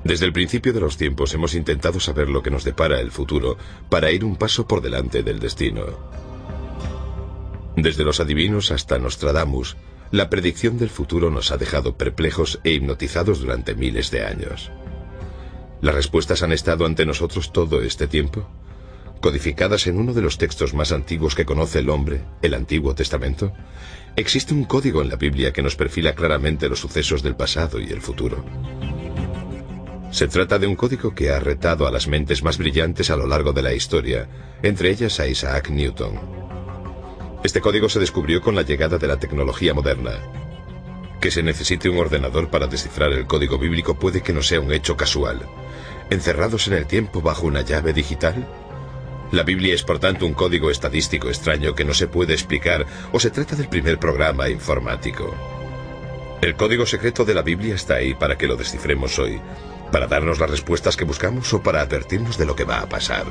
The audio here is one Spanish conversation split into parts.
Desde el principio de los tiempos hemos intentado saber lo que nos depara el futuro para ir un paso por delante del destino. Desde los adivinos hasta Nostradamus, la predicción del futuro nos ha dejado perplejos e hipnotizados durante miles de años. ¿Las respuestas han estado ante nosotros todo este tiempo? Codificadas en uno de los textos más antiguos que conoce el hombre, el Antiguo Testamento, existe un código en la Biblia que nos perfila claramente los sucesos del pasado y el futuro. Se trata de un código que ha retado a las mentes más brillantes a lo largo de la historia, entre ellas a Isaac Newton. Este código se descubrió con la llegada de la tecnología moderna. Que se necesite un ordenador para descifrar el código bíblico puede que no sea un hecho casual. ¿Encerrados en el tiempo bajo una llave digital? La Biblia es por tanto un código estadístico extraño que no se puede explicar, o se trata del primer programa informático. El código secreto de la Biblia está ahí para que lo descifremos hoy, para darnos las respuestas que buscamos o para advertirnos de lo que va a pasar.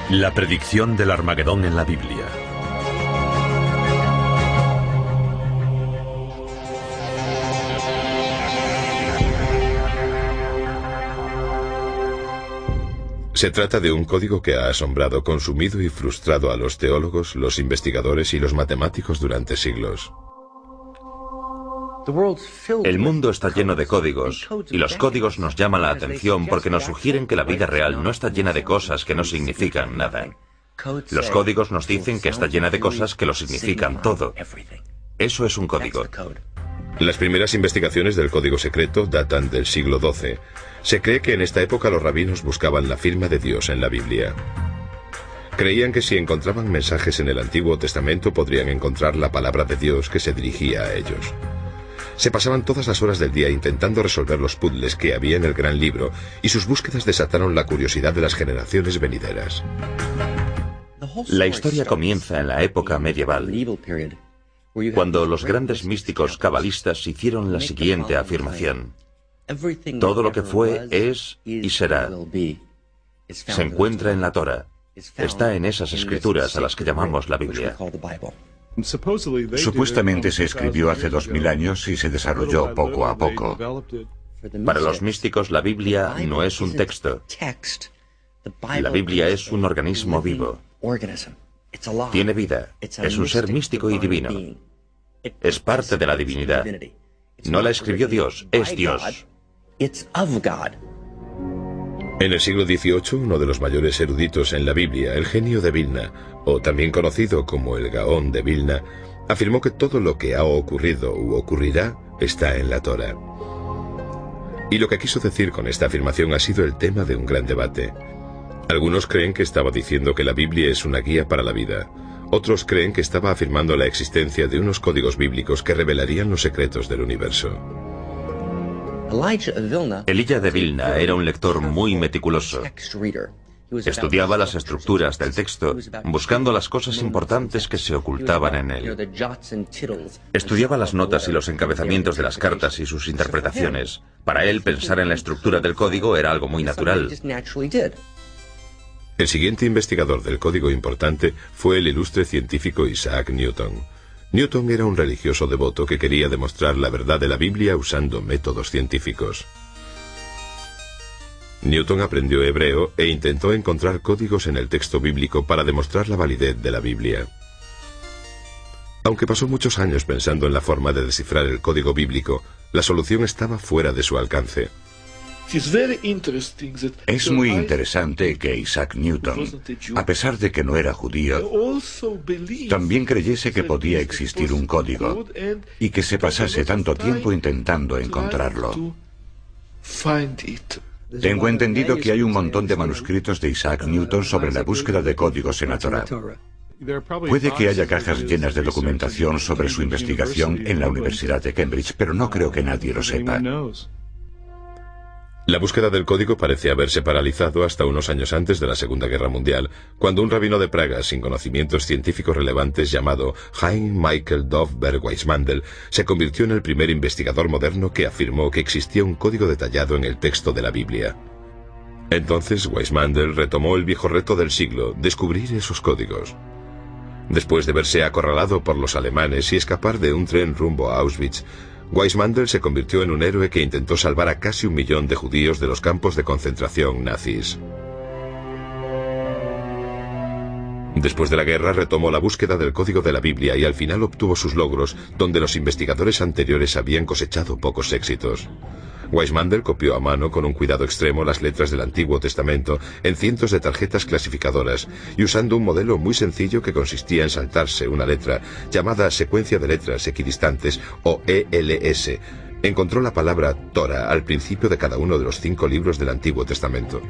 La predicción del Armagedón en la Biblia. Se trata de un código que ha asombrado, consumido y frustrado a los teólogos, los investigadores y los matemáticos durante siglos. El mundo está lleno de códigos, y los códigos nos llaman la atención porque nos sugieren que la vida real no está llena de cosas que no significan nada. Los códigos nos dicen que está llena de cosas que lo significan todo. Eso es un código. Las primeras investigaciones del código secreto datan del siglo XII. Se cree que en esta época los rabinos buscaban la firma de Dios en la Biblia. Creían que si encontraban mensajes en el Antiguo Testamento podrían encontrar la palabra de Dios que se dirigía a ellos. Se pasaban todas las horas del día intentando resolver los puzzles que había en el gran libro, y sus búsquedas desataron la curiosidad de las generaciones venideras. La historia comienza en la época medieval, cuando los grandes místicos cabalistas hicieron la siguiente afirmación: todo lo que fue, es y será. Se encuentra en la Torá. Está en esas escrituras a las que llamamos la Biblia. Supuestamente se escribió hace 2000 años y se desarrolló poco a poco. Para los místicos, la Biblia no es un texto. La Biblia es un organismo vivo. Tiene vida. Es un ser místico y divino. Es parte de la divinidad. No la escribió Dios, es Dios. En el siglo XVIII, uno de los mayores eruditos en la Biblia, el genio de Vilna, o también conocido como el Gaón de Vilna, afirmó que todo lo que ha ocurrido u ocurrirá está en la Torá. Y lo que quiso decir con esta afirmación ha sido el tema de un gran debate. Algunos creen que estaba diciendo que la Biblia es una guía para la vida. Otros creen que estaba afirmando la existencia de unos códigos bíblicos que revelarían los secretos del universo. Elijah de Vilna era un lector muy meticuloso. Estudiaba las estructuras del texto, buscando las cosas importantes que se ocultaban en él. Estudiaba las notas y los encabezamientos de las cartas y sus interpretaciones. Para él, pensar en la estructura del código era algo muy natural. El siguiente investigador del código importante fue el ilustre científico Isaac Newton. Newton era un religioso devoto que quería demostrar la verdad de la Biblia usando métodos científicos. Newton aprendió hebreo e intentó encontrar códigos en el texto bíblico para demostrar la validez de la Biblia. Aunque pasó muchos años pensando en la forma de descifrar el código bíblico, la solución estaba fuera de su alcance. Es muy interesante que Isaac Newton, a pesar de que no era judío, también creyese que podía existir un código y que se pasase tanto tiempo intentando encontrarlo. Tengo entendido que hay un montón de manuscritos de Isaac Newton sobre la búsqueda de códigos en la Torá. Puede que haya cajas llenas de documentación sobre su investigación en la Universidad de Cambridge, pero no creo que nadie lo sepa. La búsqueda del código parece haberse paralizado hasta unos años antes de la Segunda Guerra Mundial, cuando un rabino de Praga sin conocimientos científicos relevantes llamado Hein Michael Dovberg Weissmandel se convirtió en el primer investigador moderno que afirmó que existía un código detallado en el texto de la Biblia. Entonces Weissmandel retomó el viejo reto del siglo, descubrir esos códigos. Después de verse acorralado por los alemanes y escapar de un tren rumbo a Auschwitz, Weissmandel se convirtió en un héroe que intentó salvar a casi 1 millón de judíos de los campos de concentración nazis. Después de la guerra retomó la búsqueda del código de la Biblia y al final obtuvo sus logros, donde los investigadores anteriores habían cosechado pocos éxitos. Weissmandel copió a mano con un cuidado extremo las letras del Antiguo Testamento en cientos de tarjetas clasificadoras y usando un modelo muy sencillo que consistía en saltarse una letra, llamada secuencia de letras equidistantes o ELS. Encontró la palabra Torah al principio de cada uno de los 5 libros del Antiguo Testamento.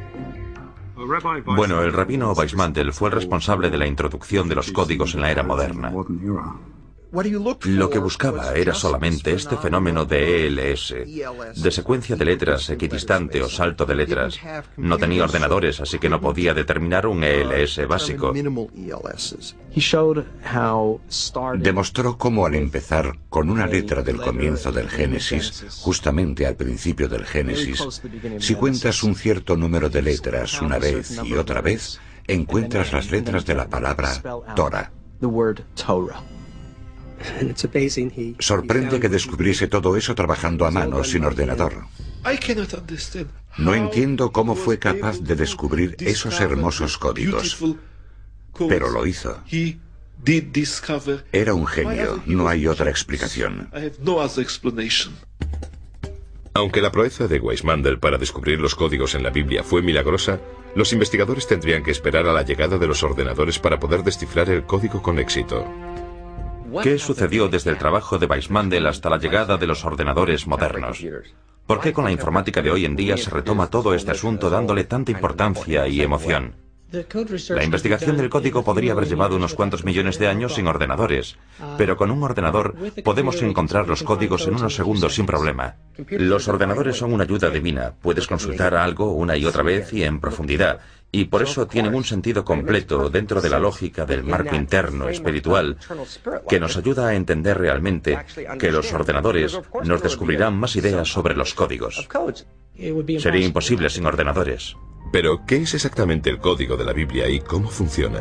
Bueno, el rabino Weissmandel fue el responsable de la introducción de los códigos en la era moderna. Lo que buscaba era solamente este fenómeno de ELS, de secuencia de letras equidistante o salto de letras. No tenía ordenadores, así que no podía determinar un ELS básico. Demostró cómo al empezar con una letra del comienzo del Génesis, justamente al principio del Génesis, si cuentas un cierto número de letras una vez y otra vez, encuentras las letras de la palabra Torah. Sorprende que descubriese todo eso trabajando a mano, sin ordenador. No entiendo cómo fue capaz de descubrir esos hermosos códigos, pero lo hizo. Era un genio, no hay otra explicación. Aunque la proeza de Weissmandel para descubrir los códigos en la Biblia fue milagrosa, los investigadores tendrían que esperar a la llegada de los ordenadores para poder descifrar el código con éxito. ¿Qué sucedió desde el trabajo de Weissmandel hasta la llegada de los ordenadores modernos? ¿Por qué con la informática de hoy en día se retoma todo este asunto dándole tanta importancia y emoción? La investigación del código podría haber llevado unos cuantos millones de años sin ordenadores, pero con un ordenador podemos encontrar los códigos en unos segundos sin problema. Los ordenadores son una ayuda divina, puedes consultar algo una y otra vez y en profundidad, y por eso tienen un sentido completo dentro de la lógica del marco interno espiritual que nos ayuda a entender realmente que los ordenadores nos descubrirán más ideas sobre los códigos. Sería imposible sin ordenadores. Pero, ¿qué es exactamente el código de la Biblia y cómo funciona?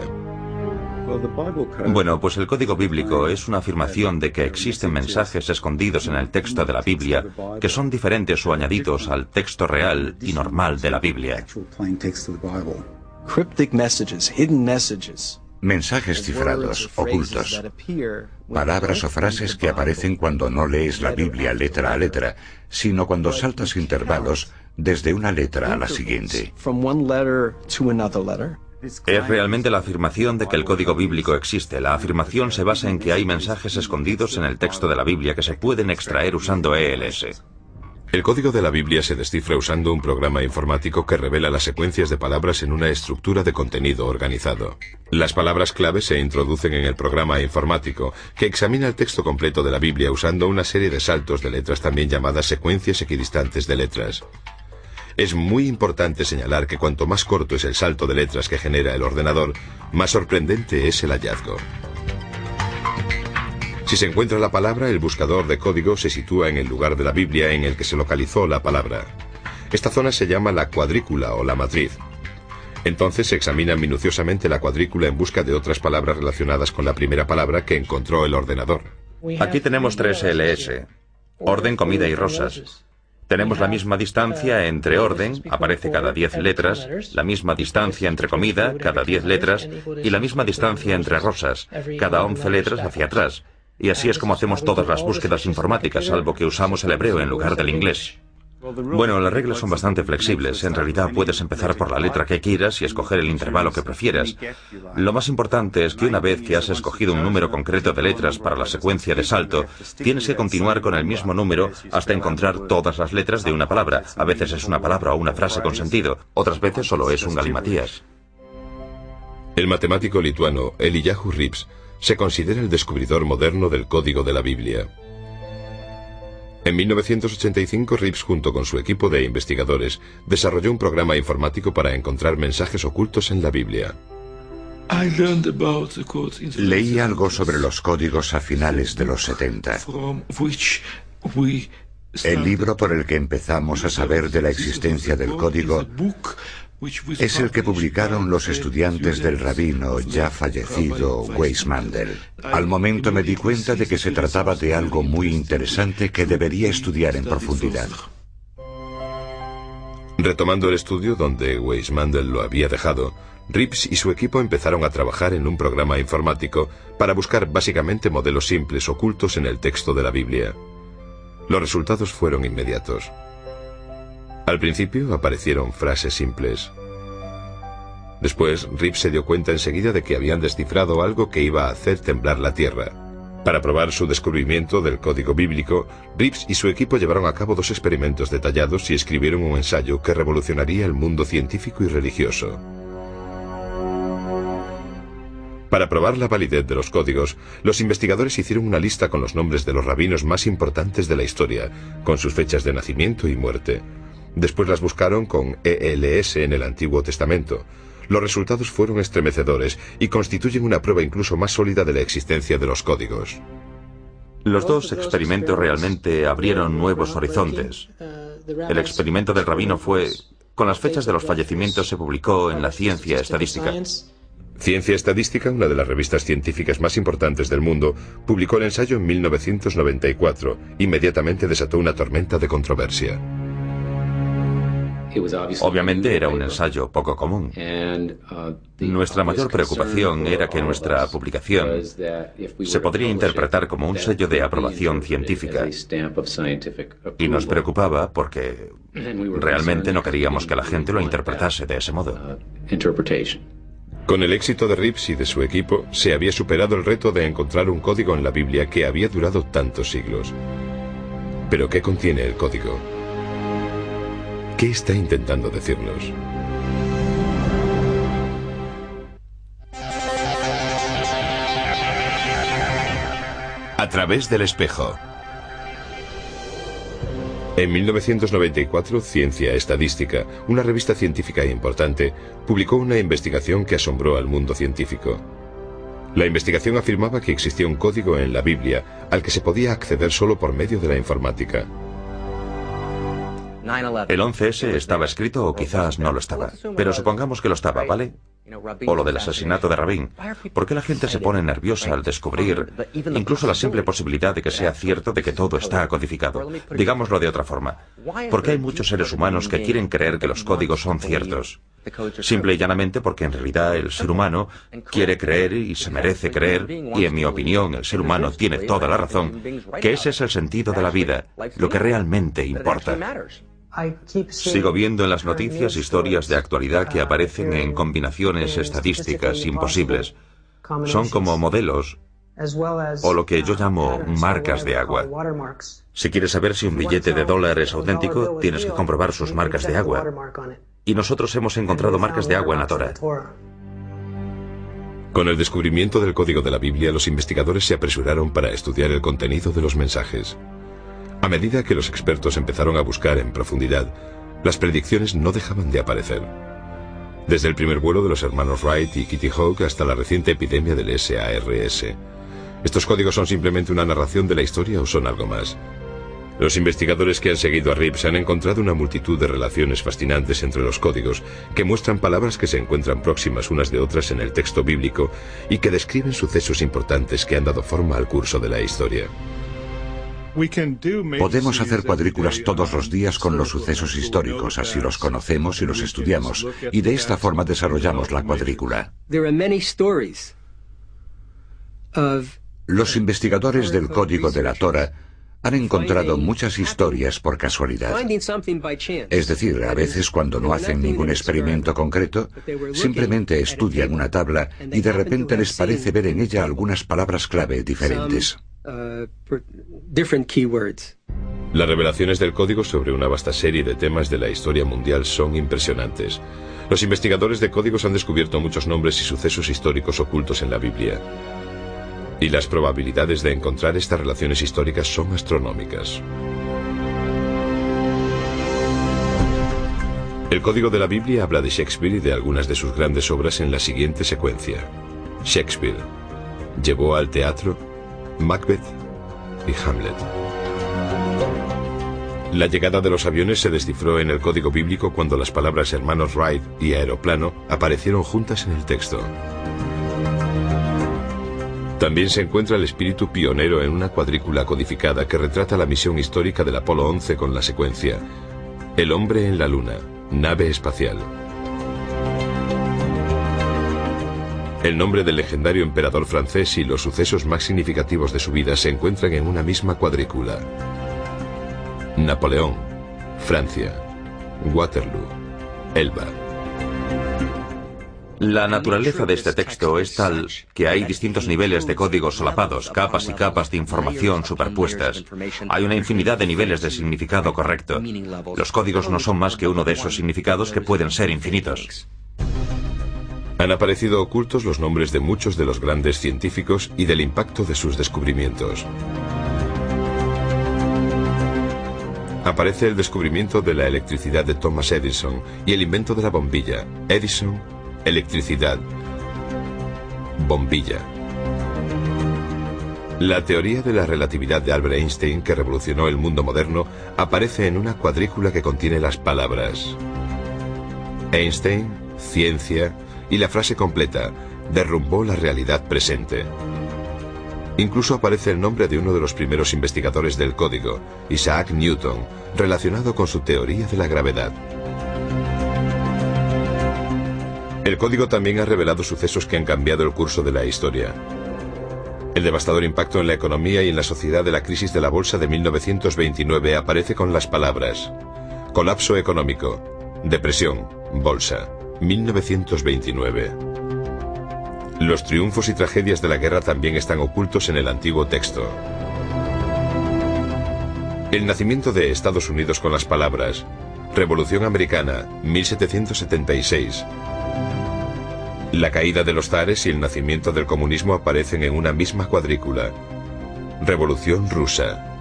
Bueno, pues el código bíblico es una afirmación de que existen mensajes escondidos en el texto de la Biblia que son diferentes o añadidos al texto real y normal de la Biblia. Mensajes cifrados, ocultos. Palabras o frases que aparecen cuando no lees la Biblia letra a letra, sino cuando saltas intervalos desde una letra a la siguiente. Es realmente la afirmación de que el código bíblico existe. La afirmación se basa en que hay mensajes escondidos en el texto de la Biblia que se pueden extraer usando ELS. El código de la Biblia se descifra usando un programa informático que revela las secuencias de palabras en una estructura de contenido organizado. Las palabras clave se introducen en el programa informático, que examina el texto completo de la Biblia usando una serie de saltos de letras también llamadas secuencias equidistantes de letras. Es muy importante señalar que cuanto más corto es el salto de letras que genera el ordenador, más sorprendente es el hallazgo. Si se encuentra la palabra, el buscador de código se sitúa en el lugar de la Biblia en el que se localizó la palabra. Esta zona se llama la cuadrícula o la matriz. Entonces se examina minuciosamente la cuadrícula en busca de otras palabras relacionadas con la primera palabra que encontró el ordenador. Aquí tenemos 3 LS: orden, comida y rosas. Tenemos la misma distancia entre orden, aparece cada 10 letras, la misma distancia entre comida, cada 10 letras, y la misma distancia entre rosas, cada 11 letras hacia atrás. Y así es como hacemos todas las búsquedas informáticas, salvo que usamos el hebreo en lugar del inglés. Bueno, las reglas son bastante flexibles. En realidad puedes empezar por la letra que quieras y escoger el intervalo que prefieras. Lo más importante es que una vez que has escogido un número concreto de letras para la secuencia de salto, tienes que continuar con el mismo número hasta encontrar todas las letras de una palabra. A veces es una palabra o una frase con sentido, otras veces solo es un galimatías. El matemático lituano Eliyahu Rips se considera el descubridor moderno del código de la Biblia. En 1985, Reeves, junto con su equipo de investigadores, desarrolló un programa informático para encontrar mensajes ocultos en la Biblia. Leí algo sobre los códigos a finales de los 70. El libro por el que empezamos a saber de la existencia del código es el que publicaron los estudiantes del rabino ya fallecido Weizmann. Al momento me di cuenta de que se trataba de algo muy interesante que debería estudiar en profundidad. Retomando el estudio donde Weizmann lo había dejado, Reeves y su equipo empezaron a trabajar en un programa informático para buscar básicamente modelos simples ocultos en el texto de la Biblia. Los resultados fueron inmediatos. Al principio aparecieron frases simples. Después, Reeves se dio cuenta enseguida de que habían descifrado algo que iba a hacer temblar la Tierra. Para probar su descubrimiento del código bíblico, Reeves y su equipo llevaron a cabo 2 experimentos detallados y escribieron un ensayo que revolucionaría el mundo científico y religioso. Para probar la validez de los códigos, los investigadores hicieron una lista con los nombres de los rabinos más importantes de la historia, con sus fechas de nacimiento y muerte. Después las buscaron con ELS en el Antiguo Testamento. Los resultados fueron estremecedores y constituyen una prueba incluso más sólida de la existencia de los códigos. Los 2 experimentos realmente abrieron nuevos horizontes. El experimento del rabino fue... Con las fechas de los fallecimientos se publicó en la Ciencia Estadística. Ciencia Estadística, una de las revistas científicas más importantes del mundo, publicó el ensayo en 1994. Inmediatamente desató una tormenta de controversia. Obviamente era un ensayo poco común. Nuestra mayor preocupación era que nuestra publicación se podría interpretar como un sello de aprobación científica. Y nos preocupaba porque realmente no queríamos que la gente lo interpretase de ese modo. Con el éxito de Reeves y de su equipo, se había superado el reto de encontrar un código en la Biblia que había durado tantos siglos. ¿Pero qué contiene el código? ¿Qué está intentando decirnos? A través del espejo. En 1994, Ciencia Estadística, una revista científica importante, publicó una investigación que asombró al mundo científico. La investigación afirmaba que existía un código en la Biblia al que se podía acceder solo por medio de la informática. El 11S estaba escrito o quizás no lo estaba, pero supongamos que lo estaba, ¿vale? O lo del asesinato de Rabin. ¿Por qué la gente se pone nerviosa al descubrir incluso la simple posibilidad de que sea cierto de que todo está codificado? Digámoslo de otra forma. ¿Por qué hay muchos seres humanos que quieren creer que los códigos son ciertos? Simple y llanamente porque en realidad el ser humano quiere creer y se merece creer, y en mi opinión el ser humano tiene toda la razón, que ese es el sentido de la vida, lo que realmente importa. Sigo viendo en las noticias historias de actualidad que aparecen en combinaciones estadísticas imposibles. Son como modelos, o lo que yo llamo marcas de agua. Si quieres saber si un billete de $1 es auténtico, tienes que comprobar sus marcas de agua. Y nosotros hemos encontrado marcas de agua en la Torá. Con el descubrimiento del código de la Biblia, los investigadores se apresuraron para estudiar el contenido de los mensajes. A medida que los expertos empezaron a buscar en profundidad, las predicciones no dejaban de aparecer. Desde el primer vuelo de los hermanos Wright y Kitty Hawk hasta la reciente epidemia del SARS. ¿Estos códigos son simplemente una narración de la historia o son algo más? Los investigadores que han seguido a Reeves han encontrado una multitud de relaciones fascinantes entre los códigos, que muestran palabras que se encuentran próximas unas de otras en el texto bíblico y que describen sucesos importantes que han dado forma al curso de la historia. Podemos hacer cuadrículas todos los días con los sucesos históricos, así los conocemos y los estudiamos, y de esta forma desarrollamos la cuadrícula. Los investigadores del código de la Torá han encontrado muchas historias por casualidad. Es decir, a veces cuando no hacen ningún experimento concreto, simplemente estudian una tabla y de repente les parece ver en ella algunas palabras clave diferentes. Las revelaciones del código sobre una vasta serie de temas de la historia mundial son impresionantes. Los investigadores de códigos han descubierto muchos nombres y sucesos históricos ocultos en la Biblia. Y las probabilidades de encontrar estas relaciones históricas son astronómicas. El código de la Biblia habla de Shakespeare y de algunas de sus grandes obras en la siguiente secuencia. Shakespeare llevó al teatro Macbeth y Hamlet. La llegada de los aviones se descifró en el código bíblico cuando las palabras hermanos Wright y aeroplano aparecieron juntas en el texto. También se encuentra el espíritu pionero en una cuadrícula codificada que retrata la misión histórica del Apolo 11 con la secuencia: el hombre en la luna, nave espacial. El nombre del legendario emperador francés y los sucesos más significativos de su vida se encuentran en una misma cuadrícula: Napoleón, Francia, Waterloo, Elba. La naturaleza de este texto es tal que hay distintos niveles de códigos solapados, capas y capas de información superpuestas. Hay una infinidad de niveles de significado correcto. Los códigos no son más que uno de esos significados que pueden ser infinitos. Han aparecido ocultos los nombres de muchos de los grandes científicos y del impacto de sus descubrimientos. Aparece el descubrimiento de la electricidad de Thomas Edison y el invento de la bombilla. Edison, electricidad, bombilla. La teoría de la relatividad de Albert Einstein, que revolucionó el mundo moderno, aparece en una cuadrícula que contiene las palabras Einstein, ciencia y la frase completa: derrumbó la realidad presente. Incluso aparece el nombre de uno de los primeros investigadores del código, Isaac Newton, relacionado con su teoría de la gravedad. El código también ha revelado sucesos que han cambiado el curso de la historia. El devastador impacto en la economía y en la sociedad de la crisis de la bolsa de 1929 aparece con las palabras: colapso económico, depresión, bolsa, 1929. Los triunfos y tragedias de la guerra también están ocultos en el antiguo texto. El nacimiento de Estados Unidos con las palabras Revolución Americana, 1776. La caída de los zares y el nacimiento del comunismo aparecen en una misma cuadrícula. Revolución Rusa,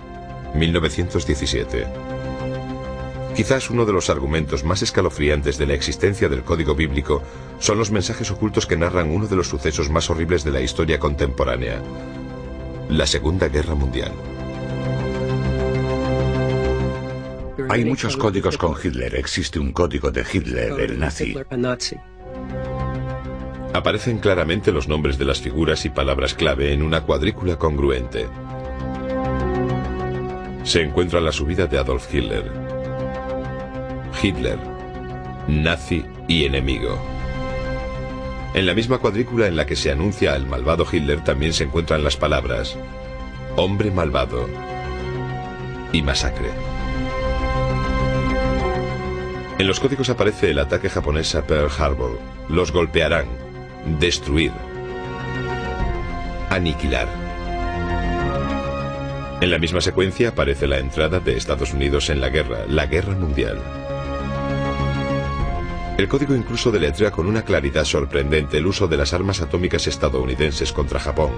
1917. Quizás uno de los argumentos más escalofriantes de la existencia del código bíblico son los mensajes ocultos que narran uno de los sucesos más horribles de la historia contemporánea: la Segunda Guerra Mundial. Hay muchos códigos con Hitler. Existe un código de Hitler, el nazi. Aparecen claramente los nombres de las figuras y palabras clave en una cuadrícula congruente. Se encuentra la subida de Adolf Hitler. Hitler, nazi y enemigo. En la misma cuadrícula en la que se anuncia al malvado Hitler también se encuentran las palabras hombre malvado y masacre. En los códigos aparece el ataque japonés a Pearl Harbor. Los golpearán, destruir, aniquilar. En la misma secuencia aparece la entrada de Estados Unidos en la Guerra Mundial. El código incluso deletrea con una claridad sorprendente el uso de las armas atómicas estadounidenses contra Japón.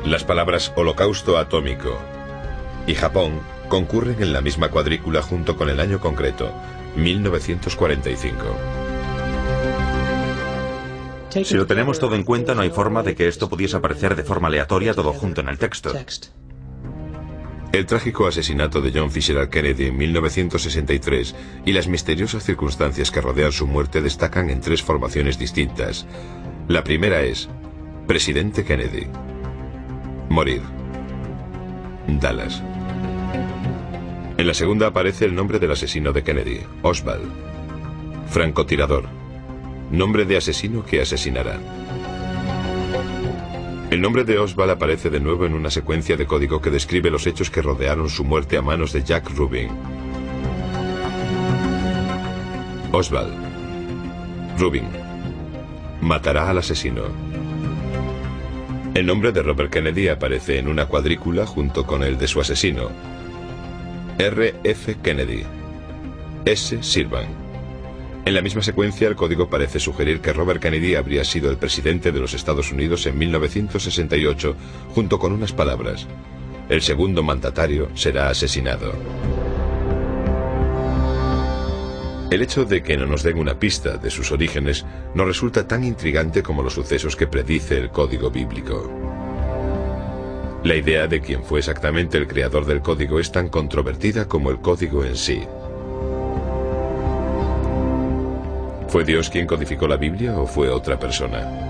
Las palabras holocausto atómico y Japón concurren en la misma cuadrícula junto con el año concreto, 1945. Si lo tenemos todo en cuenta, no hay forma de que esto pudiese aparecer de forma aleatoria todo junto en el texto. El trágico asesinato de John Fisher Kennedy en 1963 y las misteriosas circunstancias que rodean su muerte destacan en tres formaciones distintas. La primera es Presidente Kennedy. Morir. Dallas. En la segunda aparece el nombre del asesino de Kennedy, Oswald. Francotirador. Nombre de asesino que asesinará. El nombre de Oswald aparece de nuevo en una secuencia de código que describe los hechos que rodearon su muerte a manos de Jack Rubin. Oswald. Rubin. Matará al asesino. El nombre de Robert Kennedy aparece en una cuadrícula junto con el de su asesino. R.F. Kennedy. S. Sirvan. En la misma secuencia, el código parece sugerir que Robert Kennedy habría sido el presidente de los Estados Unidos en 1968, junto con unas palabras: el segundo mandatario será asesinado. El hecho de que no nos den una pista de sus orígenes nos resulta tan intrigante como los sucesos que predice el código bíblico. La idea de quién fue exactamente el creador del código es tan controvertida como el código en sí. ¿Fue Dios quien codificó la Biblia o fue otra persona?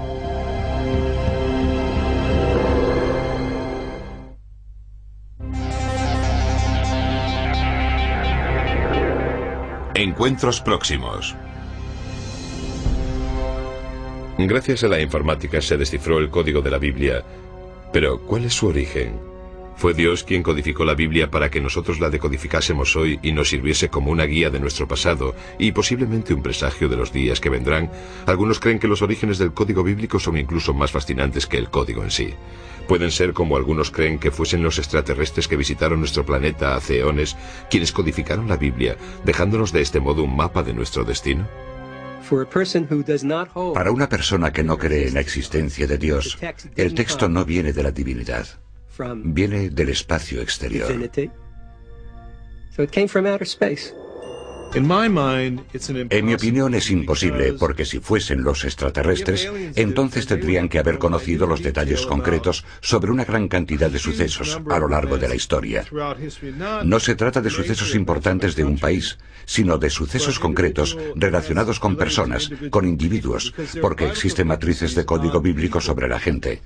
Encuentros próximos. Gracias a la informática se descifró el código de la Biblia, pero ¿cuál es su origen? ¿Fue Dios quien codificó la Biblia para que nosotros la decodificásemos hoy y nos sirviese como una guía de nuestro pasado y posiblemente un presagio de los días que vendrán? Algunos creen que los orígenes del código bíblico son incluso más fascinantes que el código en sí. Pueden ser como algunos creen que fuesen los extraterrestres que visitaron nuestro planeta hace eones quienes codificaron la Biblia, dejándonos de este modo un mapa de nuestro destino. Para una persona que no cree en la existencia de Dios, el texto no viene de la divinidad, viene del espacio exterior. En mi opinión es imposible, porque si fuesen los extraterrestres, entonces tendrían que haber conocido los detalles concretos sobre una gran cantidad de sucesos a lo largo de la historia. No se trata de sucesos importantes de un país, sino de sucesos concretos relacionados con personas, con individuos, porque existen matrices de código bíblico sobre la gente.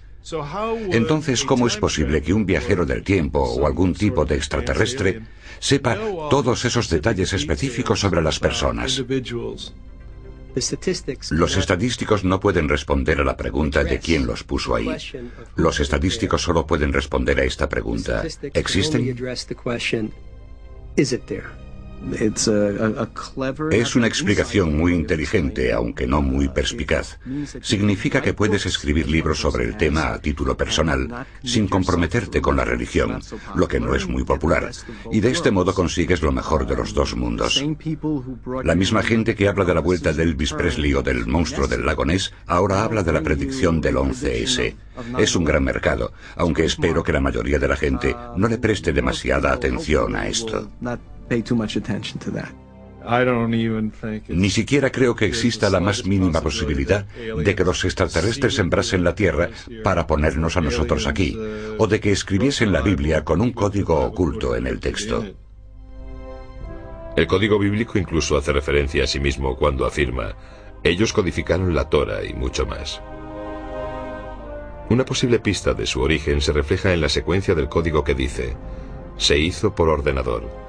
Entonces, ¿cómo es posible que un viajero del tiempo o algún tipo de extraterrestre sepa todos esos detalles específicos sobre las personas? Los estadísticos no pueden responder a la pregunta de quién los puso ahí. Los estadísticos solo pueden responder a esta pregunta: ¿existen? Es una explicación muy inteligente, aunque no muy perspicaz. Significa que puedes escribir libros sobre el tema a título personal, sin comprometerte con la religión, lo que no es muy popular, y de este modo consigues lo mejor de los dos mundos. La misma gente que habla de la vuelta de Elvis Presley o del monstruo del lago Ness, ahora habla de la predicción del 11S. Es un gran mercado, aunque espero que la mayoría de la gente no le preste demasiada atención a esto. Ni siquiera creo que exista la más mínima posibilidad de que los extraterrestres sembrasen la Tierra para ponernos a nosotros aquí, o de que escribiesen la Biblia con un código oculto en el texto. El código bíblico incluso hace referencia a sí mismo cuando afirma: ellos codificaron la Torá y mucho más. Una posible pista de su origen se refleja en la secuencia del código que dice: se hizo por ordenador.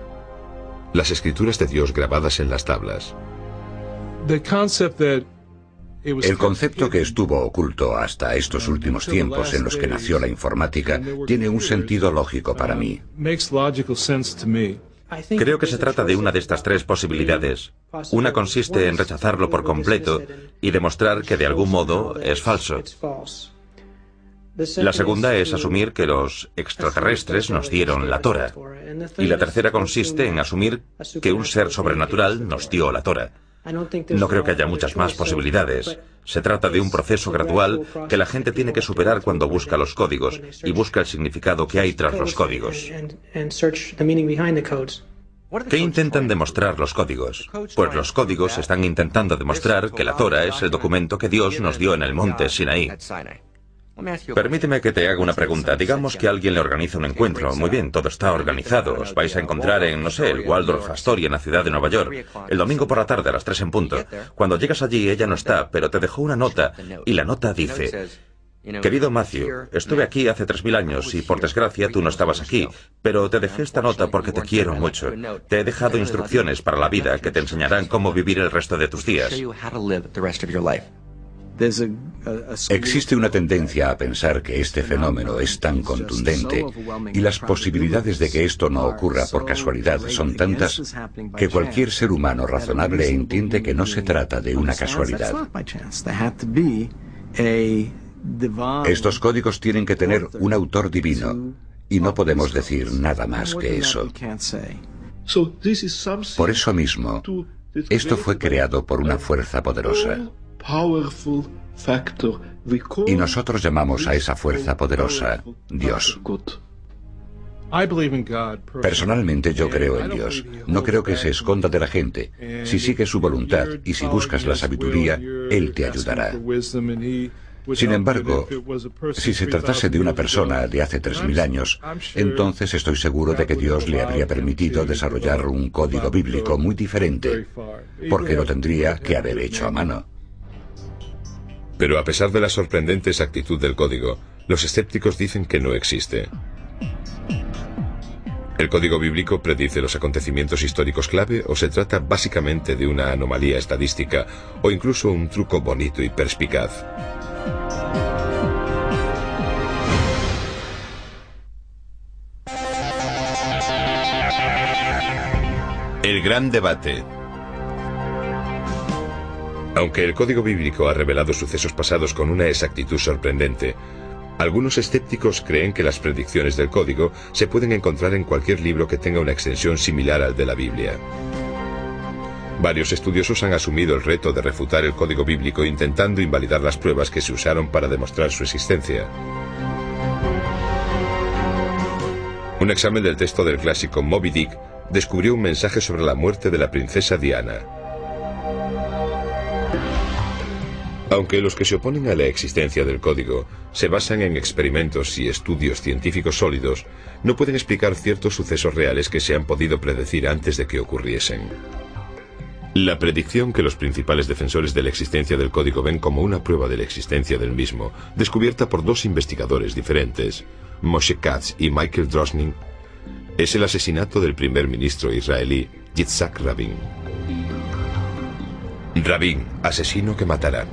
Las escrituras de Dios grabadas en las tablas. El concepto que estuvo oculto hasta estos últimos tiempos en los que nació la informática tiene un sentido lógico para mí. Creo que se trata de una de estas tres posibilidades. Una consiste en rechazarlo por completo y demostrar que de algún modo es falso. La segunda es asumir que los extraterrestres nos dieron la Torá. Y la tercera consiste en asumir que un ser sobrenatural nos dio la Torá. No creo que haya muchas más posibilidades. Se trata de un proceso gradual que la gente tiene que superar cuando busca los códigos y busca el significado que hay tras los códigos. ¿Qué intentan demostrar los códigos? Pues los códigos están intentando demostrar que la Torá es el documento que Dios nos dio en el monte Sinaí. Permíteme que te haga una pregunta. Digamos que alguien le organiza un encuentro. Muy bien, todo está organizado. Os vais a encontrar en, no sé, el Waldorf Astoria, en la ciudad de Nueva York, el domingo por la tarde a las 3 en punto. Cuando llegas allí, ella no está, pero te dejó una nota, y la nota dice: querido Matthew, estuve aquí hace 3000 años y por desgracia tú no estabas aquí, pero te dejé esta nota porque te quiero mucho. Te he dejado instrucciones para la vida que te enseñarán cómo vivir el resto de tus días. Existe una tendencia a pensar que este fenómeno es tan contundente y las posibilidades de que esto no ocurra por casualidad son tantas que cualquier ser humano razonable entiende que no se trata de una casualidad. Estos códigos tienen que tener un autor divino y no podemos decir nada más que eso. Por eso mismo, esto fue creado por una fuerza poderosa. Y nosotros llamamos a esa fuerza poderosa Dios. Personalmente yo creo en Dios. No creo que se esconda de la gente. Si sigues su voluntad y si buscas la sabiduría, Él te ayudará. Sin embargo, si se tratase de una persona de hace 3000 años, entonces estoy seguro de que Dios le habría permitido desarrollar un código bíblico muy diferente, porque lo tendría que haber hecho a mano. Pero a pesar de la sorprendente exactitud del código, los escépticos dicen que no existe. ¿El código bíblico predice los acontecimientos históricos clave o se trata básicamente de una anomalía estadística o incluso un truco bonito y perspicaz? El gran debate. Aunque el código bíblico ha revelado sucesos pasados con una exactitud sorprendente, algunos escépticos creen que las predicciones del código se pueden encontrar en cualquier libro que tenga una extensión similar al de la Biblia. Varios estudiosos han asumido el reto de refutar el código bíblico intentando invalidar las pruebas que se usaron para demostrar su existencia. Un examen del texto del clásico Moby Dick descubrió un mensaje sobre la muerte de la princesa Diana. Aunque los que se oponen a la existencia del código se basan en experimentos y estudios científicos sólidos, no pueden explicar ciertos sucesos reales que se han podido predecir antes de que ocurriesen. La predicción que los principales defensores de la existencia del código ven como una prueba de la existencia del mismo, descubierta por dos investigadores diferentes, Moshe Katz y Michael Drosnin, es el asesinato del primer ministro israelí, Yitzhak Rabin. Rabin, asesino que matará.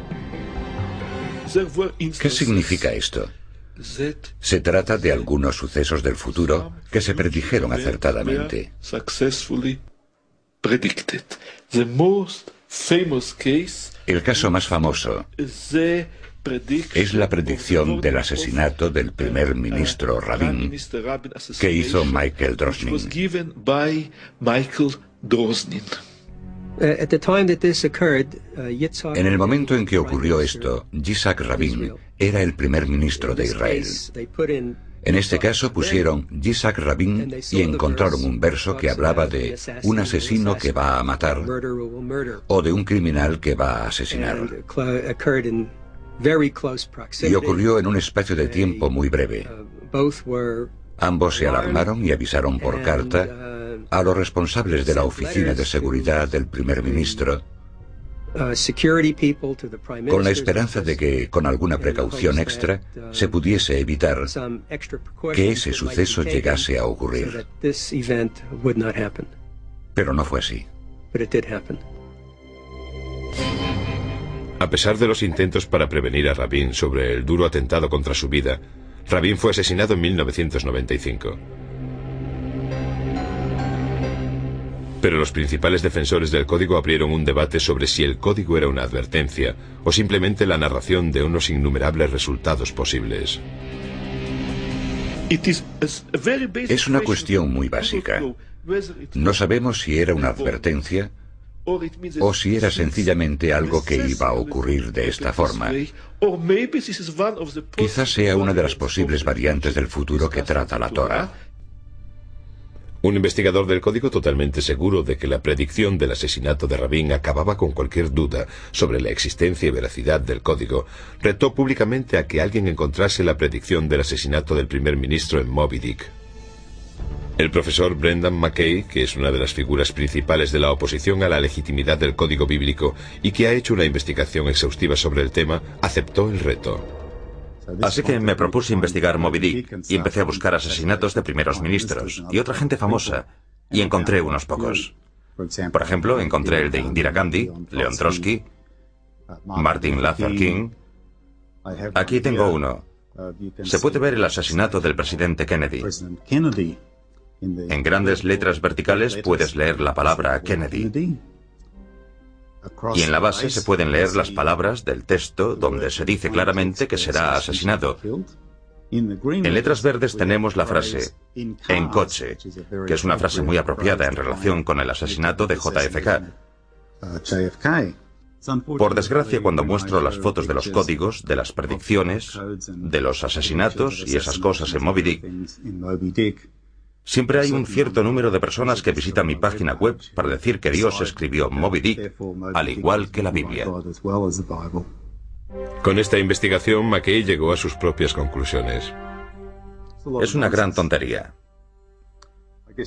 ¿Qué significa esto? Se trata de algunos sucesos del futuro que se predijeron acertadamente. El caso más famoso es la predicción del asesinato del primer ministro Rabin que hizo Michael Drosnin. En el momento en que ocurrió esto, Yitzhak Rabin era el primer ministro de Israel. En este caso pusieron Yitzhak Rabin y encontraron un verso que hablaba de un asesino que va a matar o de un criminal que va a asesinar. Y ocurrió en un espacio de tiempo muy breve. Ambos se alarmaron y avisaron por carta a los responsables de la oficina de seguridad del primer ministro, con la esperanza de que, con alguna precaución extra, se pudiese evitar que ese suceso llegase a ocurrir. Pero no fue así. A pesar de los intentos para prevenir a Rabin sobre el duro atentado contra su vida, Rabin fue asesinado en 1995. Pero los principales defensores del código abrieron un debate sobre si el código era una advertencia o simplemente la narración de unos innumerables resultados posibles. Es una cuestión muy básica. No sabemos si era una advertencia o si era sencillamente algo que iba a ocurrir de esta forma. Quizás sea una de las posibles variantes del futuro que trata la Torá. Un investigador del código totalmente seguro de que la predicción del asesinato de Rabin acababa con cualquier duda sobre la existencia y veracidad del código, retó públicamente a que alguien encontrase la predicción del asesinato del primer ministro en Moby Dick. El profesor Brendan McKay, que es una de las figuras principales de la oposición a la legitimidad del código bíblico y que ha hecho una investigación exhaustiva sobre el tema, aceptó el reto. Así que me propuse investigar Moby Dick y empecé a buscar asesinatos de primeros ministros y otra gente famosa, y encontré unos pocos. Por ejemplo, encontré el de Indira Gandhi, Leon Trotsky, Martin Luther King. Aquí tengo uno. Se puede ver el asesinato del presidente Kennedy. En grandes letras verticales puedes leer la palabra Kennedy. Y en la base se pueden leer las palabras del texto donde se dice claramente que será asesinado. En letras verdes tenemos la frase "en coche", que es una frase muy apropiada en relación con el asesinato de JFK. Por desgracia, cuando muestro las fotos de los códigos, de las predicciones, de los asesinatos y esas cosas en Moby Dick, Siempre hay un cierto número de personas que visitan mi página web para decir que Dios escribió Moby Dick, al igual que la Biblia. Con esta investigación, McKay llegó a sus propias conclusiones. Es una gran tontería.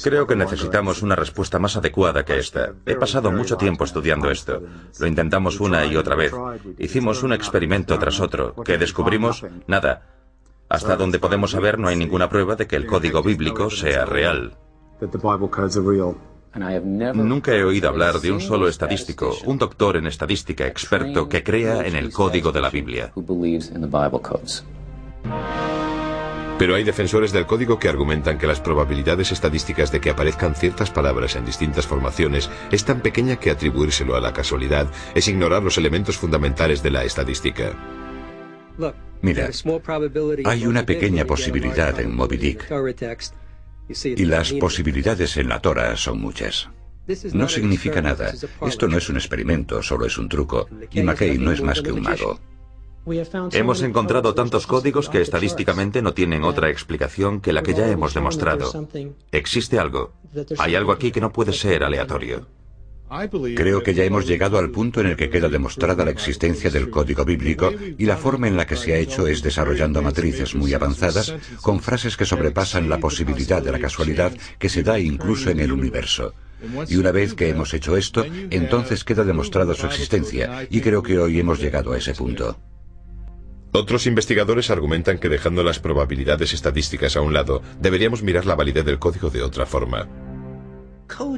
Creo que necesitamos una respuesta más adecuada que esta. He pasado mucho tiempo estudiando esto. Lo intentamos una y otra vez. Hicimos un experimento tras otro. ¿Qué descubrimos? Nada. Hasta donde podemos saber, no hay ninguna prueba de que el código bíblico sea real. Nunca he oído hablar de un solo estadístico, un doctor en estadística experto que crea en el código de la Biblia. Pero hay defensores del código que argumentan que las probabilidades estadísticas de que aparezcan ciertas palabras en distintas formaciones es tan pequeña que atribuírselo a la casualidad es ignorar los elementos fundamentales de la estadística. Mira, hay una pequeña posibilidad en Moby Dick, y las posibilidades en la Torah son muchas. No significa nada. Esto no es un experimento, solo es un truco, y McKay no es más que un mago. Hemos encontrado tantos códigos que estadísticamente no tienen otra explicación que la que ya hemos demostrado. Existe algo. Hay algo aquí que no puede ser aleatorio. Creo que ya hemos llegado al punto en el que queda demostrada la existencia del código bíblico, y la forma en la que se ha hecho es desarrollando matrices muy avanzadas con frases que sobrepasan la posibilidad de la casualidad que se da incluso en el universo. Y una vez que hemos hecho esto, entonces queda demostrada su existencia, y creo que hoy hemos llegado a ese punto. Otros investigadores argumentan que dejando las probabilidades estadísticas a un lado, deberíamos mirar la validez del código de otra forma.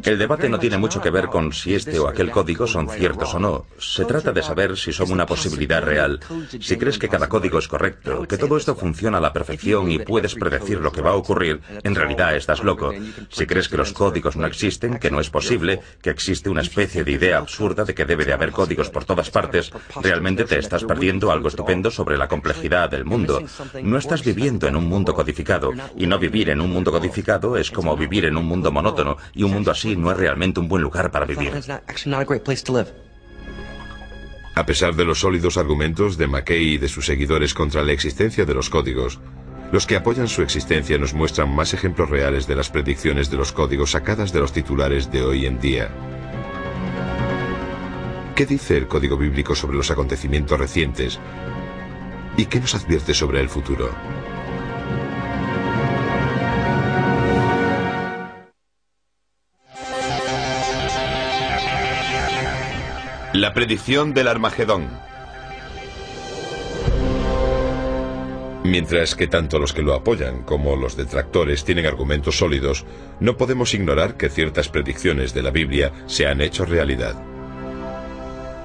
El debate no tiene mucho que ver con si este o aquel código son ciertos o no. Se trata de saber si son una posibilidad real. Si crees que cada código es correcto, que todo esto funciona a la perfección y puedes predecir lo que va a ocurrir, en realidad estás loco. Si crees que los códigos no existen, que no es posible, que existe una especie de idea absurda de que debe de haber códigos por todas partes, realmente te estás perdiendo algo estupendo sobre la complejidad del mundo. No estás viviendo en un mundo codificado, y no vivir en un mundo codificado es como vivir en un mundo monótono, y un mundo así no es realmente un buen lugar para vivir. A pesar de los sólidos argumentos de McKay y de sus seguidores contra la existencia de los códigos, los que apoyan su existencia nos muestran más ejemplos reales de las predicciones de los códigos sacadas de los titulares de hoy en día. ¿Qué dice el código bíblico sobre los acontecimientos recientes? ¿Y qué nos advierte sobre el futuro? La predicción del Armagedón. Mientras que tanto los que lo apoyan como los detractores tienen argumentos sólidos, no podemos ignorar que ciertas predicciones de la Biblia se han hecho realidad.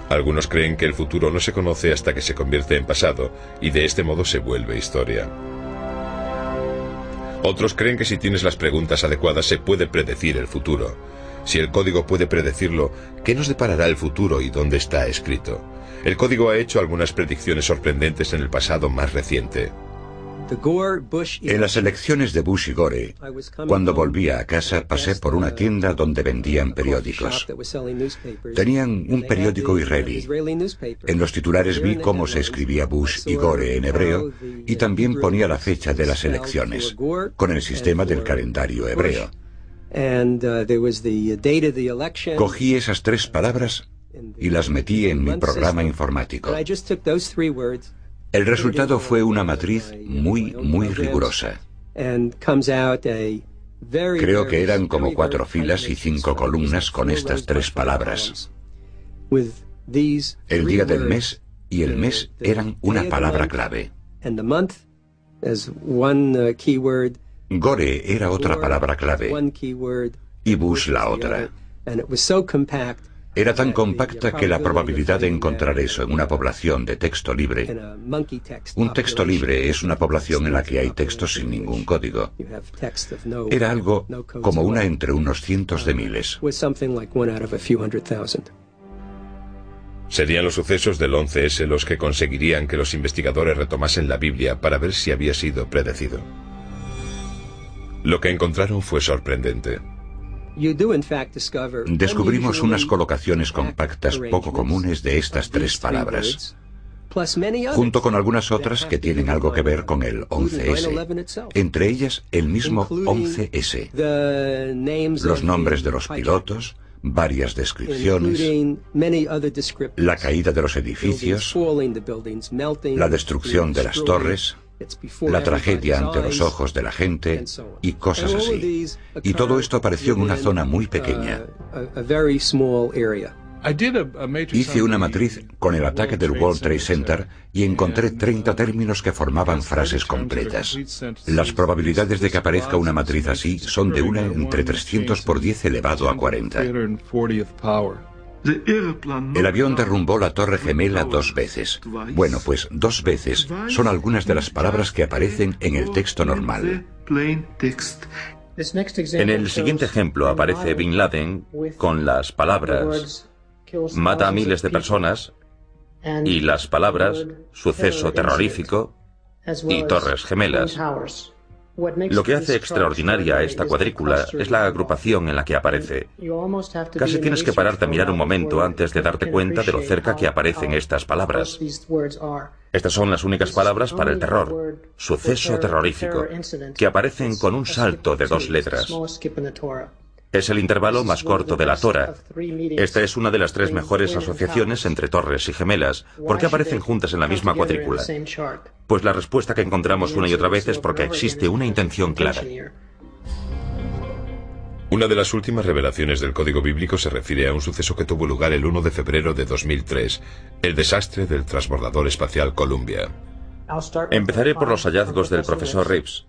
Algunos creen que el futuro no se conoce hasta que se convierte en pasado, y de este modo se vuelve historia. Otros creen que si tienes las preguntas adecuadas se puede predecir el futuro. Si el código puede predecirlo, ¿qué nos deparará el futuro y dónde está escrito? El código ha hecho algunas predicciones sorprendentes en el pasado más reciente. En las elecciones de Bush y Gore, cuando volvía a casa, pasé por una tienda donde vendían periódicos. Tenían un periódico israelí. En los titulares vi cómo se escribía Bush y Gore en hebreo, y también ponía la fecha de las elecciones, con el sistema del calendario hebreo. Cogí esas tres palabras y las metí en mi programa informático. El resultado fue una matriz muy rigurosa. Creo que eran como 4 filas y 5 columnas con estas tres palabras. El día del mes y el mes eran una palabra clave. Gore era otra palabra clave y Bush la otra. Era tan compacta que la probabilidad de encontrar eso en una población de texto libre. Un texto libre es una población en la que hay textos sin ningún código. Era algo como una entre unos cientos de miles. Serían los sucesos del 11S los que conseguirían que los investigadores retomasen la Biblia para ver si había sido predecido. Lo que encontraron fue sorprendente. Descubrimos unas colocaciones compactas poco comunes de estas tres palabras. junto con algunas otras que tienen algo que ver con el 11S, entre ellas el mismo 11S, los nombres de los pilotos, varias descripciones, la caída de los edificios, la destrucción de las torres, la tragedia ante los ojos de la gente y cosas así. Y todo esto apareció en una zona muy pequeña. Hice una matriz con el ataque del World Trade Center y encontré 30 términos que formaban frases completas. Las probabilidades de que aparezca una matriz así son de 1 entre 300 por 10 elevado a 40. El avión derrumbó la Torre Gemela 2 veces. Bueno, pues 2 veces son algunas de las palabras que aparecen en el texto normal. En el siguiente ejemplo aparece Bin Laden con las palabras mata a miles de personas y las palabras suceso terrorífico y Torres Gemelas. Lo que hace extraordinaria a esta cuadrícula es la agrupación en la que aparece. Casi tienes que pararte a mirar un momento antes de darte cuenta de lo cerca que aparecen estas palabras. Estas son las únicas palabras para el terror, suceso terrorífico, que aparecen con un salto de 2 letras. Es el intervalo más corto de la Torah. Esta es una de las 3 mejores asociaciones entre torres y gemelas. ¿Por qué aparecen juntas en la misma cuadrícula? Pues la respuesta que encontramos una y otra vez es porque existe una intención clara. Una de las últimas revelaciones del código bíblico se refiere a un suceso que tuvo lugar el 1 de febrero de 2003, el desastre del transbordador espacial Columbia. Empezaré por los hallazgos del profesor Reeves.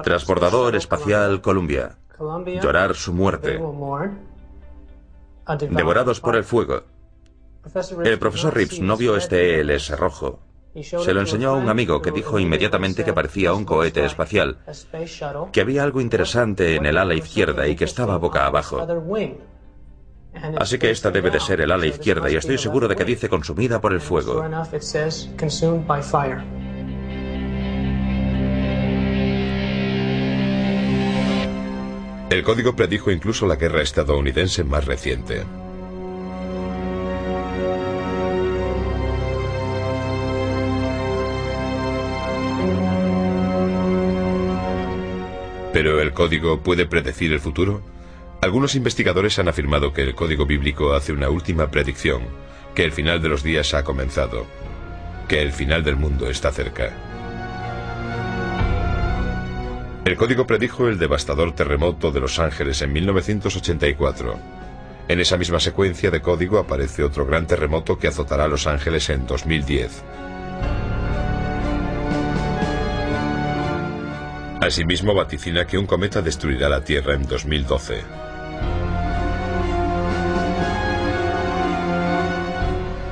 Transbordador espacial Columbia. Llorar su muerte. Devorados por el fuego. El profesor Reeves no vio este ELS rojo. Se lo enseñó a un amigo que dijo inmediatamente que parecía un cohete espacial, que había algo interesante en el ala izquierda y que estaba boca abajo. Así que esta debe de ser el ala izquierda y estoy seguro de que dice consumida por el fuego. El código predijo incluso la guerra estadounidense más reciente. ¿Pero el código puede predecir el futuro? Algunos investigadores han afirmado que el código bíblico hace una última predicción, que el final de los días ha comenzado, que el final del mundo está cerca. El código predijo el devastador terremoto de Los Ángeles en 1984. En esa misma secuencia de código aparece otro gran terremoto que azotará a Los Ángeles en 2010. Asimismo vaticina que un cometa destruirá la Tierra en 2012.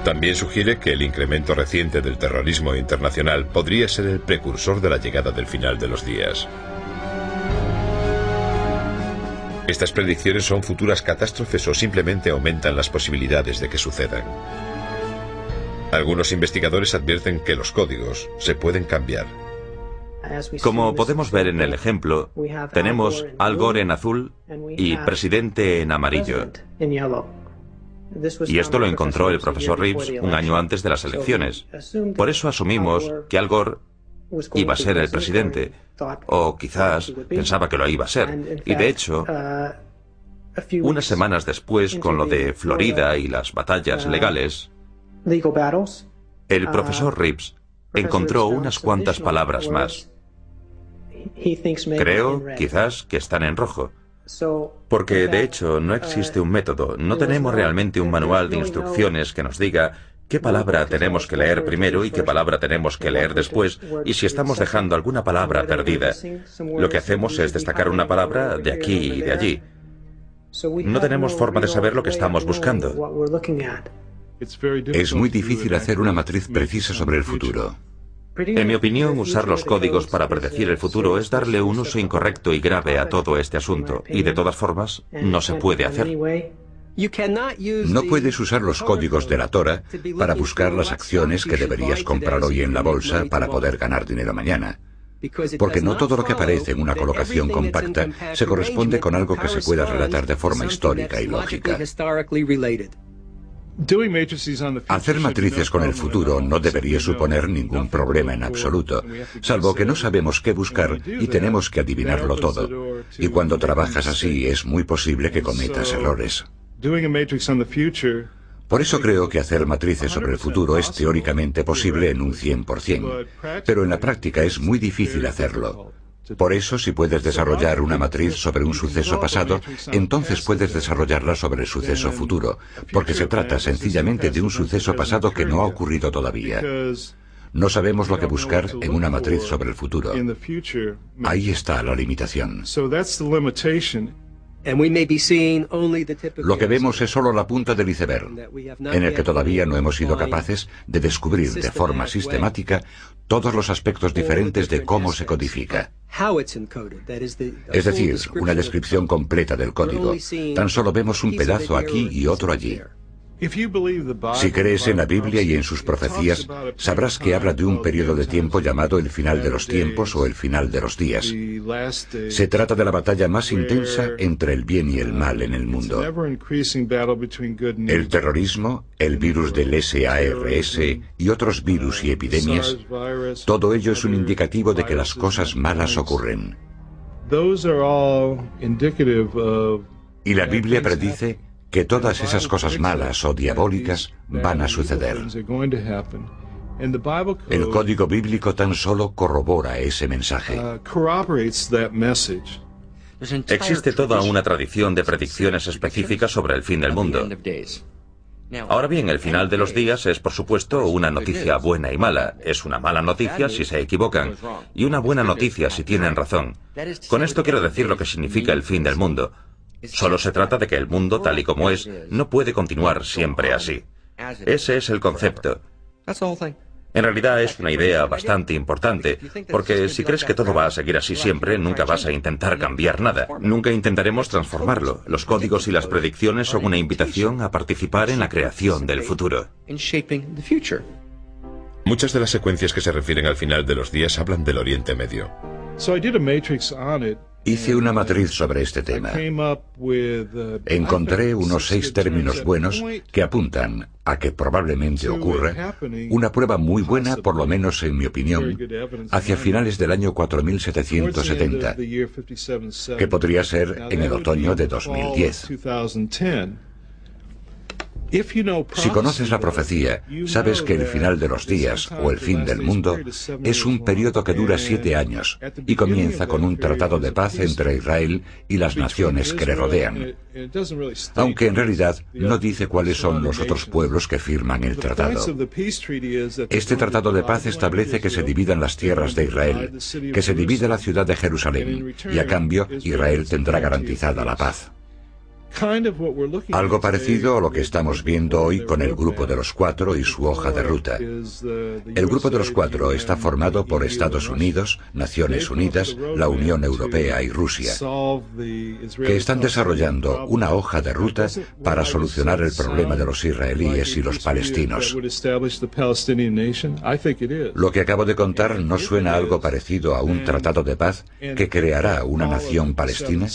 También sugiere que el incremento reciente del terrorismo internacional podría ser el precursor de la llegada del final de los días. ¿Estas predicciones son futuras catástrofes o simplemente aumentan las posibilidades de que sucedan? Algunos investigadores advierten que los códigos se pueden cambiar. Como podemos ver en el ejemplo, tenemos Al Gore en azul y presidente en amarillo. Y esto lo encontró el profesor Reeves un año antes de las elecciones. Por eso asumimos que Al Gore iba a ser el presidente, o quizás pensaba que lo iba a ser. Y de hecho, unas semanas después, con lo de Florida y las batallas legales, el profesor Reeves encontró unas cuantas palabras más. Creo, quizás, que están en rojo. Porque, de hecho, no existe un método, no tenemos realmente un manual de instrucciones que nos diga qué palabra tenemos que leer primero y qué palabra tenemos que leer después, y si estamos dejando alguna palabra perdida. Lo que hacemos es destacar una palabra de aquí y de allí. No tenemos forma de saber lo que estamos buscando. Es muy difícil hacer una matriz precisa sobre el futuro. En mi opinión, usar los códigos para predecir el futuro es darle un uso incorrecto y grave a todo este asunto, y de todas formas, no se puede hacer. No puedes usar los códigos de la Torah para buscar las acciones que deberías comprar hoy en la bolsa para poder ganar dinero mañana. Porque no todo lo que aparece en una colocación compacta se corresponde con algo que se pueda relatar de forma histórica y lógica. Hacer matrices con el futuro no debería suponer ningún problema en absoluto, salvo que no sabemos qué buscar y tenemos que adivinarlo todo. Y cuando trabajas así es muy posible que cometas errores. Por eso creo que hacer matrices sobre el futuro es teóricamente posible en un 100%, pero en la práctica es muy difícil hacerlo. Por eso, si puedes desarrollar una matriz sobre un suceso pasado, entonces puedes desarrollarla sobre el suceso futuro, porque se trata sencillamente de un suceso pasado que no ha ocurrido todavía. No sabemos lo que buscar en una matriz sobre el futuro. Ahí está la limitación. Lo que vemos es solo la punta del iceberg, en el que todavía no hemos sido capaces de descubrir de forma sistemática todos los aspectos diferentes de cómo se codifica. Es decir, una descripción completa del código. Tan solo vemos un pedazo aquí y otro allí. Si crees en la Biblia y en sus profecías, sabrás que habla de un periodo de tiempo llamado el final de los tiempos o el final de los días. Se trata de la batalla más intensa entre el bien y el mal en el mundo. El terrorismo, el virus del SARS y otros virus y epidemias, todo ello es un indicativo de que las cosas malas ocurren. Y la Biblia predice que todas esas cosas malas o diabólicas van a suceder. El código bíblico tan solo corrobora ese mensaje. Existe toda una tradición de predicciones específicas sobre el fin del mundo. Ahora bien, el final de los días es, por supuesto, una noticia buena y mala. Es una mala noticia si se equivocan, y una buena noticia si tienen razón. Con esto quiero decir lo que significa el fin del mundo. Solo se trata de que el mundo, tal y como es, no puede continuar siempre así. Ese es el concepto. En realidad es una idea bastante importante, porque si crees que todo va a seguir así siempre, nunca vas a intentar cambiar nada. Nunca intentaremos transformarlo. Los códigos y las predicciones son una invitación a participar en la creación del futuro. Muchas de las secuencias que se refieren al final de los días hablan del Oriente Medio. Hice una matriz sobre este tema. Encontré unos 6 términos buenos que apuntan a que probablemente ocurra una prueba muy buena, por lo menos en mi opinión, hacia finales del año 4770, que podría ser en el otoño de 2010. Si conoces la profecía, sabes que el final de los días, o el fin del mundo, es un periodo que dura 7 años y comienza con un tratado de paz entre Israel y las naciones que le rodean, aunque en realidad no dice cuáles son los otros pueblos que firman el tratado. Este tratado de paz establece que se dividan las tierras de Israel, que se divida la ciudad de Jerusalén, y a cambio Israel tendrá garantizada la paz. Algo parecido a lo que estamos viendo hoy con el Grupo de los Cuatro y su hoja de ruta. El Grupo de los Cuatro está formado por Estados Unidos, Naciones Unidas, la Unión Europea y Rusia, que están desarrollando una hoja de ruta para solucionar el problema de los israelíes y los palestinos. Lo que acabo de contar no suena algo parecido a un tratado de paz que creará una nación palestina.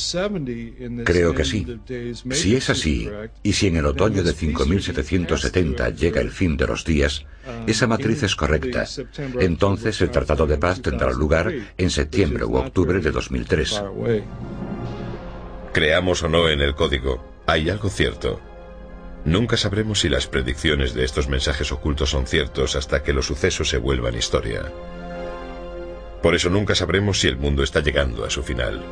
Creo que sí. Si es así, y si en el otoño de 5770 llega el fin de los días, esa matriz es correcta. Entonces el Tratado de Paz tendrá lugar en septiembre u octubre de 2003. Creamos o no en el código, hay algo cierto. Nunca sabremos si las predicciones de estos mensajes ocultos son ciertos hasta que los sucesos se vuelvan historia. Por eso nunca sabremos si el mundo está llegando a su final.